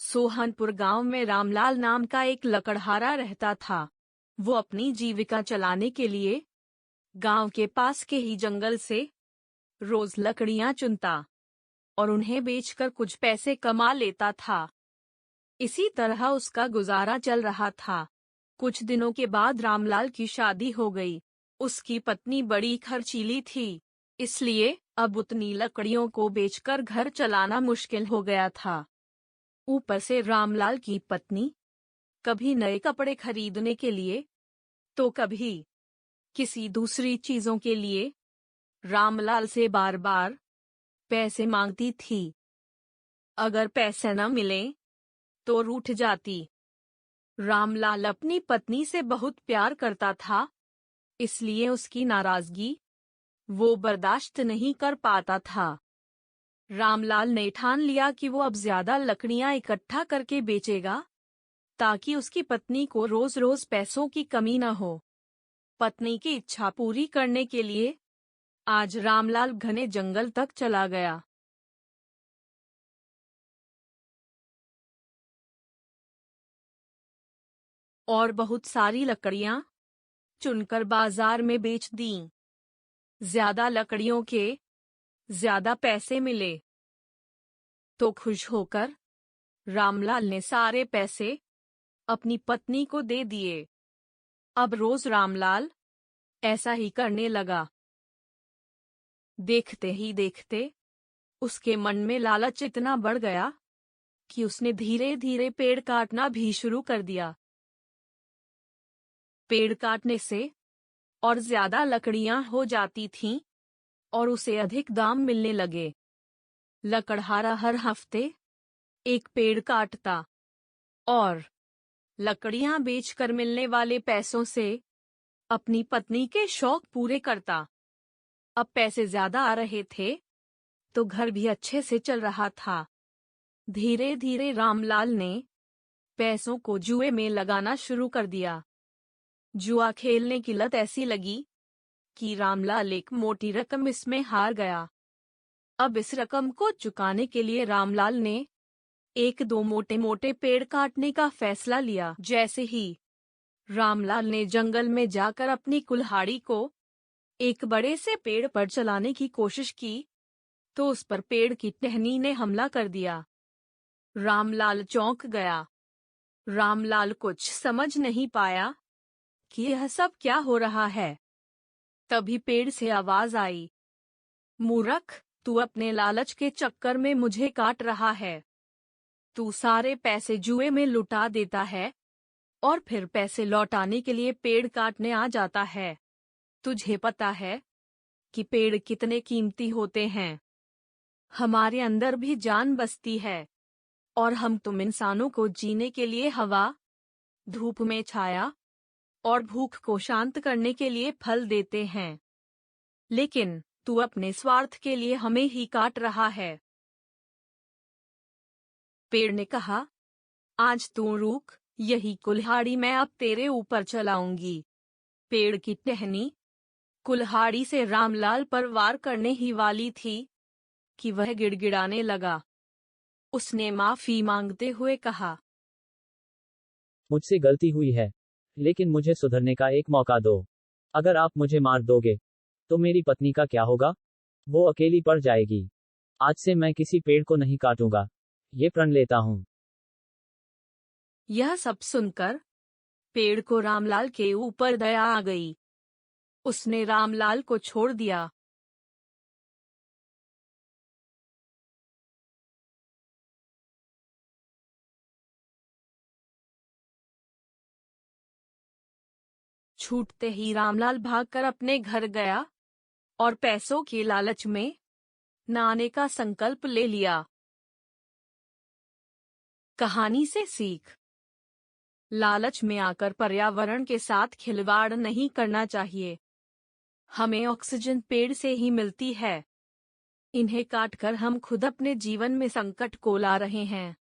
सोहनपुर गांव में रामलाल नाम का एक लकड़हारा रहता था। वो अपनी जीविका चलाने के लिए गांव के पास के ही जंगल से रोज लकड़ियां चुनता और उन्हें बेचकर कुछ पैसे कमा लेता था। इसी तरह उसका गुजारा चल रहा था। कुछ दिनों के बाद रामलाल की शादी हो गई। उसकी पत्नी बड़ी खर्चीली थी, इसलिए अब उतनी लकड़ियों को बेचकर घर चलाना मुश्किल हो गया था। ऊपर से रामलाल की पत्नी कभी नए कपड़े खरीदने के लिए तो कभी किसी दूसरी चीजों के लिए रामलाल से बार बार पैसे मांगती थी। अगर पैसे न मिले तो रूठ जाती। रामलाल अपनी पत्नी से बहुत प्यार करता था, इसलिए उसकी नाराजगी वो बर्दाश्त नहीं कर पाता था। रामलाल ने ठान लिया कि वो अब ज्यादा लकड़ियां इकट्ठा करके बेचेगा, ताकि उसकी पत्नी को रोज रोज पैसों की कमी न हो। पत्नी की इच्छा पूरी करने के लिए आज रामलाल घने जंगल तक चला गया। और बहुत सारी लकड़ियां चुनकर बाजार में बेच दीं। ज्यादा लकड़ियों के ज्यादा पैसे मिले तो खुश होकर रामलाल ने सारे पैसे अपनी पत्नी को दे दिए। अब रोज रामलाल ऐसा ही करने लगा। देखते ही देखते उसके मन में लालच इतना बढ़ गया कि उसने धीरे धीरे पेड़ काटना भी शुरू कर दिया। पेड़ काटने से और ज्यादा लकड़ियां हो जाती थीं और उसे अधिक दाम मिलने लगे। लकड़हारा हर हफ्ते एक पेड़ काटता और लकड़ियां बेचकर मिलने वाले पैसों से अपनी पत्नी के शौक पूरे करता। अब पैसे ज्यादा आ रहे थे तो घर भी अच्छे से चल रहा था। धीरे धीरे रामलाल ने पैसों को जुए में लगाना शुरू कर दिया। जुआ खेलने की लत ऐसी लगी कि रामलाल एक मोटी रकम इसमें हार गया। अब इस रकम को चुकाने के लिए रामलाल ने एक दो मोटे मोटे पेड़ काटने का फैसला लिया। जैसे ही रामलाल ने जंगल में जाकर अपनी कुल्हाड़ी को एक बड़े से पेड़ पर चलाने की कोशिश की, तो उस पर पेड़ की टहनी ने हमला कर दिया। रामलाल चौंक गया। रामलाल कुछ समझ नहीं पाया कि यह सब क्या हो रहा है। तभी पेड़ से आवाज आई, मूर्ख, तू अपने लालच के चक्कर में मुझे काट रहा है। तू सारे पैसे जुए में लुटा देता है और फिर पैसे लौटाने के लिए पेड़ काटने आ जाता है। तुझे पता है कि पेड़ कितने कीमती होते हैं। हमारे अंदर भी जान बसती है और हम तुम इंसानों को जीने के लिए हवा, धूप में छाया और भूख को शांत करने के लिए फल देते हैं। लेकिन तू अपने स्वार्थ के लिए हमें ही काट रहा है। पेड़ ने कहा, आज तू रुक, यही कुल्हाड़ी मैं अब तेरे ऊपर चलाऊंगी। पेड़ की टहनी कुल्हाड़ी से रामलाल पर वार करने ही वाली थी कि वह गिड़गिड़ाने लगा। उसने माफी मांगते हुए कहा, मुझसे गलती हुई है, लेकिन मुझे सुधरने का एक मौका दो। अगर आप मुझे मार दोगे तो मेरी पत्नी का क्या होगा? वो अकेली पड़ जाएगी। आज से मैं किसी पेड़ को नहीं काटूंगा, ये प्रण लेता हूँ। यह सब सुनकर पेड़ को रामलाल के ऊपर दया आ गई। उसने रामलाल को छोड़ दिया। छूटते ही रामलाल भागकर अपने घर गया और पैसों के लालच में न आने का संकल्प ले लिया। कहानी से सीख, लालच में आकर पर्यावरण के साथ खिलवाड़ नहीं करना चाहिए। हमें ऑक्सीजन पेड़ से ही मिलती है। इन्हें काटकर हम खुद अपने जीवन में संकट को ला रहे हैं।